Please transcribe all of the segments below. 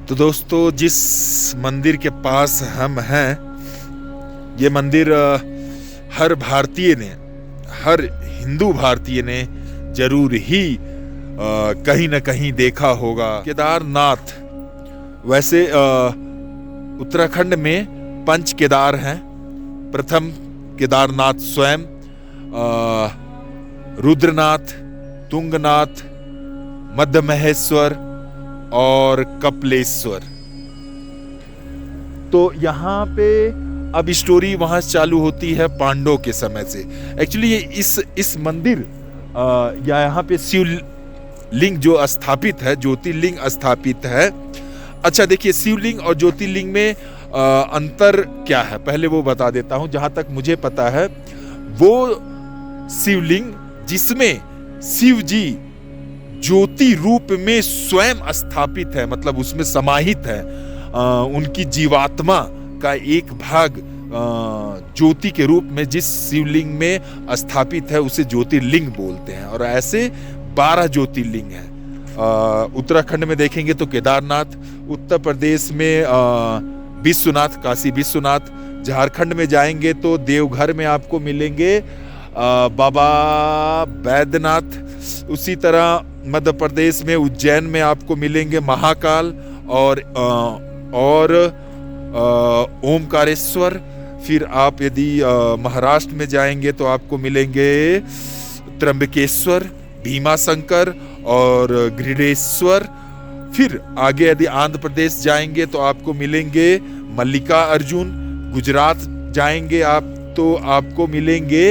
तो दोस्तों, जिस मंदिर के पास हम हैं, ये मंदिर हर भारतीय ने, हर हिंदू भारतीय ने जरूर ही कहीं न कहीं देखा होगा। केदारनाथ। वैसे उत्तराखंड में पंच केदार हैं। प्रथम केदारनाथ स्वयं, रुद्रनाथ, तुंगनाथ, मध्य महेश्वर और कपिलेश्वर। तो यहाँ पे अब स्टोरी वहां चालू होती है पांडवों के समय से। एक्चुअली ये इस मंदिर या यहाँ पे शिवलिंग जो स्थापित है, ज्योतिर्लिंग स्थापित है। अच्छा देखिए, शिवलिंग और ज्योतिर्लिंग में अंतर क्या है पहले वो बता देता हूं। जहां तक मुझे पता है, वो शिवलिंग जिसमें शिव जी ज्योति रूप में स्वयं स्थापित है, मतलब उसमें समाहित है। उनकी जीवात्मा का एक भाग ज्योति के रूप में जिस शिवलिंग में स्थापित है उसे ज्योतिर्लिंग बोलते हैं। और ऐसे 12 ज्योतिर्लिंग हैं। उत्तराखंड में देखेंगे तो केदारनाथ, उत्तर प्रदेश में विश्वनाथ, काशी विश्वनाथ, झारखंड में जाएंगे तो देवघर में आपको मिलेंगे बाबा बैद्यनाथ। उसी तरह मध्य प्रदेश में उज्जैन में आपको मिलेंगे महाकाल और ओमकारेश्वर। फिर आप यदि महाराष्ट्र में जाएंगे तो आपको मिलेंगे त्र्यंबकेश्वर, भीमाशंकर और गृडेश्वर। फिर आगे यदि आंध्र प्रदेश जाएंगे तो आपको मिलेंगे मल्लिका अर्जुन। गुजरात जाएंगे आप तो आपको मिलेंगे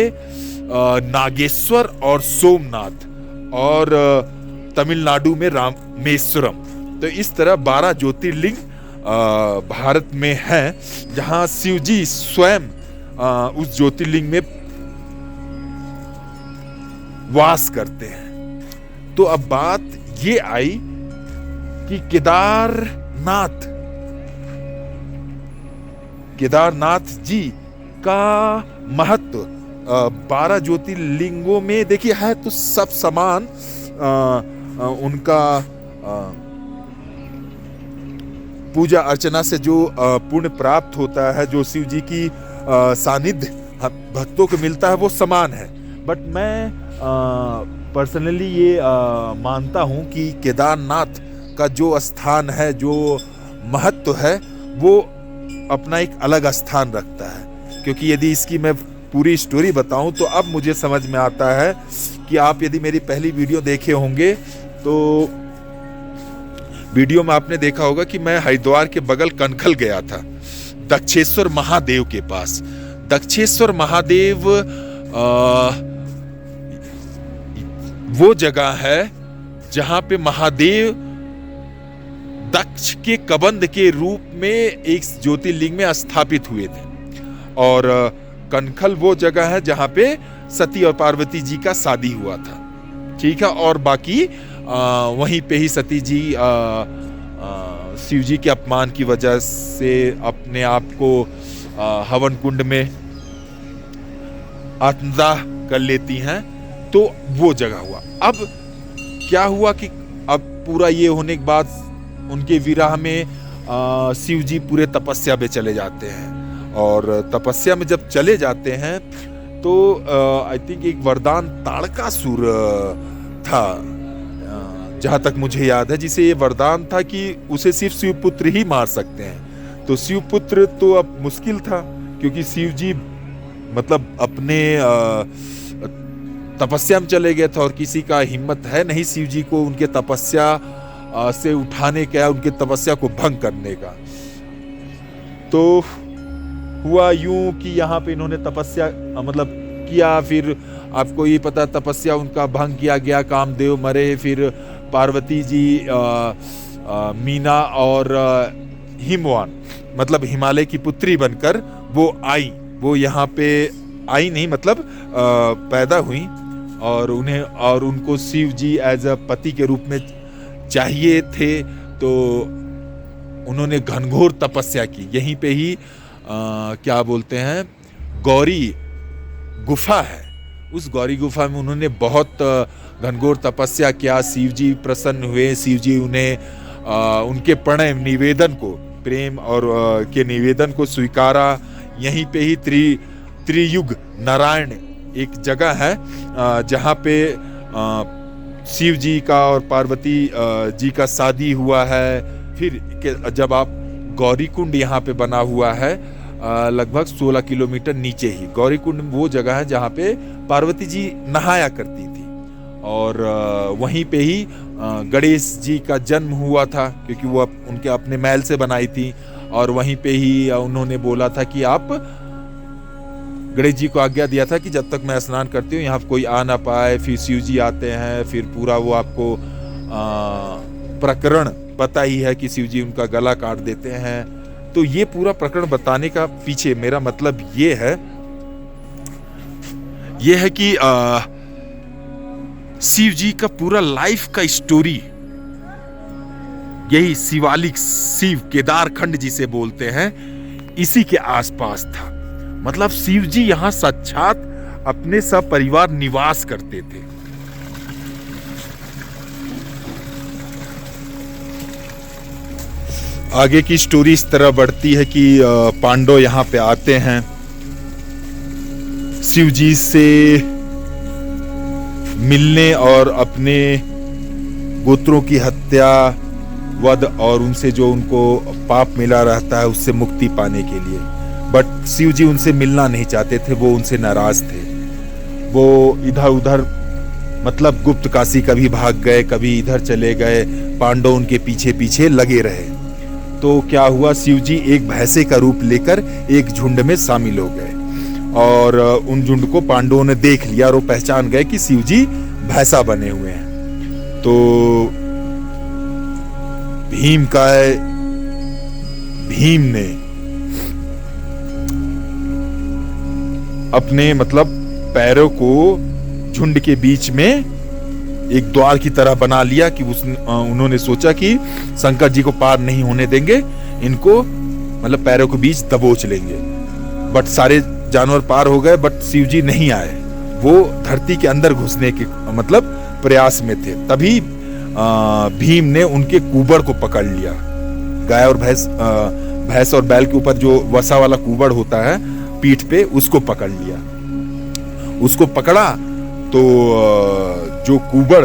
नागेश्वर और सोमनाथ। और तमिलनाडु में रामेश्वरम। तो इस तरह 12 ज्योतिर्लिंग भारत में हैं, जहां शिव जी स्वयं उस ज्योतिर्लिंग में वास करते हैं। तो अब बात ये आई कि केदारनाथ जी का महत्व 12 ज्योतिर्लिंगों में देखिए है तो सब समान। उनका पूजा अर्चना से जो पुण्य प्राप्त होता है, जो शिव जी की सानिध्य भक्तों को मिलता है, वो समान है। बट मैं पर्सनली ये मानता हूँ कि केदारनाथ का जो स्थान है, जो महत्व है, वो अपना एक अलग स्थान रखता है। क्योंकि यदि इसकी मैं पूरी स्टोरी बताऊं तो अब मुझे समझ में आता है कि आप यदि मेरी पहली वीडियो देखे होंगे तो वीडियो में आपने देखा होगा कि मैं हरिद्वार के बगल कनखल गया था, दक्षेश्वर महादेव के पास। दक्षेश्वर महादेव वो जगह है जहां पे महादेव दक्ष के कबंध के रूप में एक ज्योतिर्लिंग में स्थापित हुए थे। और कनखल वो जगह है जहां पे सती और पार्वती जी का शादी हुआ था। ठीक है। और बाकी वहीं पे ही सती जी शिव जी के अपमान की वजह से अपने आप को हवन कुंड में आत्मदाह कर लेती हैं। तो वो जगह हुआ। अब क्या हुआ कि अब पूरा ये होने के बाद उनके विरह में शिव जी पूरे तपस्या में चले जाते हैं। और तपस्या में जब चले जाते हैं तो आई थिंक एक वरदान ताड़कासुर था, जहां तक मुझे याद है, जिसे ये वरदान था कि उसे सिर्फ शिवपुत्र ही मार सकते हैं। तो शिवपुत्र तो अब मुश्किल था, क्योंकि शिव जी मतलब अपने तपस्या में चले गए थे और किसी का हिम्मत है नहीं शिव जी को उनके तपस्या से उठाने का, उनके तपस्या को भंग करने का। तो हुआ यूं कि यहाँ पे इन्होंने तपस्या मतलब किया। फिर आपको ये पता, तपस्या उनका भंग किया गया, कामदेव मरे। फिर पार्वती जी मीना और हिमवान मतलब हिमालय की पुत्री बनकर वो आई। वो यहाँ पे आई नहीं, मतलब पैदा हुई। और उनको शिव जी एज अ पति के रूप में चाहिए थे। तो उन्होंने घनघोर तपस्या की। यहीं पे ही क्या बोलते हैं, गौरी गुफा है। उस गौरी गुफा में उन्होंने बहुत घनघोर तपस्या किया। शिव जी प्रसन्न हुए। शिव जी उन्हें उनके प्रणय निवेदन को, प्रेम और के निवेदन को स्वीकारा। यहीं पे ही त्रियुग नारायण एक जगह है जहाँ पे शिव जी का और पार्वती जी का शादी हुआ है। फिर जब आप गौरी कुंड यहाँ पे बना हुआ है लगभग 16 किलोमीटर नीचे ही। गौरी कुंड वो जगह है जहाँ पे पार्वती जी नहाया करती थी और वहीं पे ही गणेश जी का जन्म हुआ था, क्योंकि वो उनके अपने महल से बनाई थी। और वहीं पे ही उन्होंने बोला था कि आप, गणेश जी को आज्ञा दिया था कि जब तक मैं स्नान करती हूँ यहाँ कोई आ ना पाए। फिर शिव जी आते हैं, फिर पूरा वो आपको प्रकरण पता ही है कि शिव जी उनका गला काट देते हैं। तो ये पूरा प्रकरण बताने का पीछे मेरा मतलब ये है कि शिव जी का पूरा लाइफ का स्टोरी यही शिवालिक, शिव केदार खंड जिसे बोलते हैं, इसी के आसपास था। मतलब शिव जी यहाँ साक्षात अपने सपरिवार निवास करते थे। आगे की स्टोरी इस तरह बढ़ती है कि पांडव यहाँ पे आते हैं, शिव जी से मिलने और अपने गोत्रों की हत्या, वध और उनसे जो उनको पाप मिला रहता है उससे मुक्ति पाने के लिए। बट शिव जी उनसे मिलना नहीं चाहते थे, वो उनसे नाराज थे। वो इधर उधर मतलब गुप्त काशी कभी भाग गए, कभी इधर चले गए, पांडव उनके पीछे पीछे लगे रहे। तो क्या हुआ, शिव जी एक भैंसे का रूप लेकर एक झुंड में शामिल हो गए और उन झुंड को पांडवों ने देख लिया और वो पहचान गए कि शिव जी भैंसा बने हुए हैं। तो भीम ने अपने मतलब पैरों को झुंड के बीच में एक द्वार की तरह बना लिया कि उन्होंने सोचा कि शंकर जी को पार नहीं होने देंगे, इनको मतलब पैरों के बीच दबोच लेंगे। बट सारे जानवर पार हो गए, बट शिव जी नहीं आए। वो धरती के अंदर घुसने के मतलब प्रयास में थे। तभी भीम ने उनके कुबड़ को पकड़ लिया। गाय और भैंस और बैल के ऊपर जो वसा वाला कुबड़ होता है पीठ पे, उसको पकड़ लिया। उसको पकड़ा तो जो कुबड़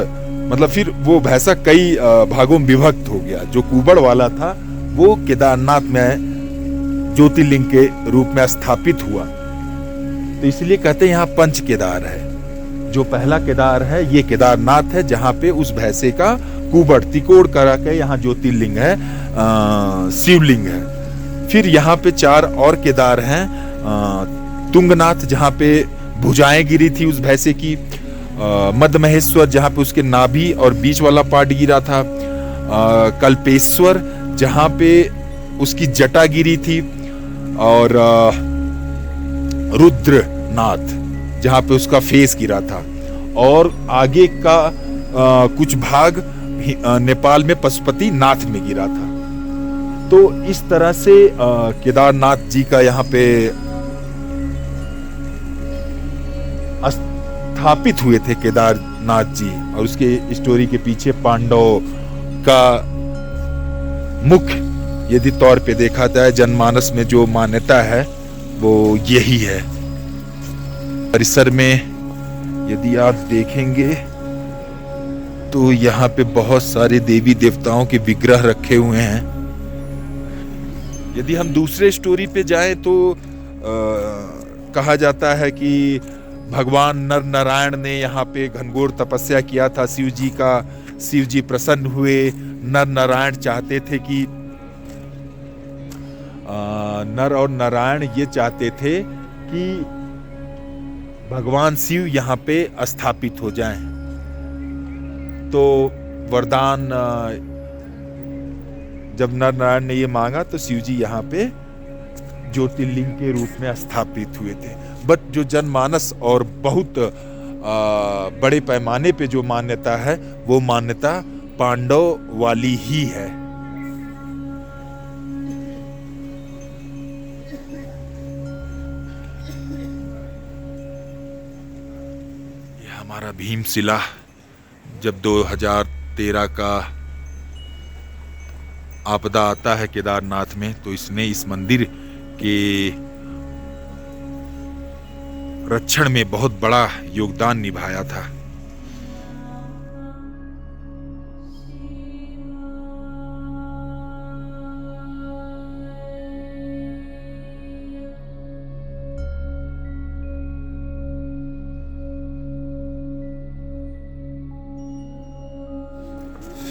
मतलब फिर वो भैंसा कई भागों में विभक्त हो गया। जो कुबड़ वाला था वो केदारनाथ में ज्योतिर्लिंग के रूप में स्थापित हुआ। तो इसलिए कहते हैं यहाँ पंच केदार है। जो पहला केदार है ये केदारनाथ है, जहाँ पे उस भैंसे का कुबड़ तिकोड़ करा के यहाँ ज्योतिर्लिंग है, शिवलिंग है। फिर यहाँ पे 4 और केदार हैं। तुंगनाथ जहाँ पे भुजाएं गिरी थी उस भैंसे की, मद महेश्वर जहाँ पे उसके नाभि और बीच वाला पार्ट गिरा था, कल्पेश्वर जहाँ पे उसकी जटा गिरी थी, और रुद्रनाथ जहाँ पे उसका फेस गिरा था। और आगे का कुछ भाग नेपाल में पशुपति नाथ में गिरा था। तो इस तरह से केदारनाथ जी का यहाँ पे स्थापित हुए थे केदारनाथ जी। और उसके स्टोरी के पीछे पांडव का मुख्य यदि तौर पे देखा जाए जनमानस में जो मान्यता है वो यही है। परिसर में यदि आप देखेंगे तो यहाँ पे बहुत सारे देवी देवताओं के विग्रह रखे हुए हैं। यदि हम दूसरे स्टोरी पे जाएं तो कहा जाता है कि भगवान नर नारायण ने यहाँ पे घनघोर तपस्या किया था शिव जी का। शिव जी प्रसन्न हुए। नर नारायण चाहते थे कि नर और नारायण ये चाहते थे कि भगवान शिव यहाँ पे स्थापित हो जाएं। तो वरदान जब नर नारायण ने ये मांगा तो शिव जी यहाँ पे ज्योतिर्लिंग के रूप में स्थापित हुए थे। बट जो जनमानस और बहुत बड़े पैमाने पे जो मान्यता है वो मान्यता पांडव वाली ही है। यह हमारा भीमशिला जब 2013 का आपदा आता है केदारनाथ में तो इसने इस मंदिर के रक्षण में बहुत बड़ा योगदान निभाया था।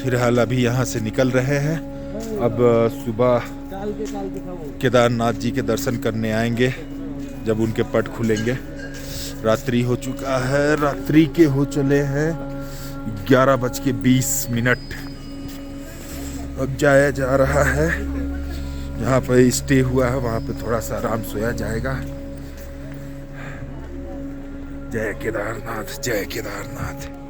फिलहाल अभी यहाँ से निकल रहे हैं। अब सुबह केदारनाथ जी के दर्शन करने आएंगे जब उनके पट खुलेंगे। रात्रि हो चुका है, रात्रि के हो चले हैं 11:20। अब जाया जा रहा है। जहाँ पर स्टे हुआ है वहाँ पे थोड़ा सा आराम सोया जाएगा। जय केदारनाथ, जय केदारनाथ।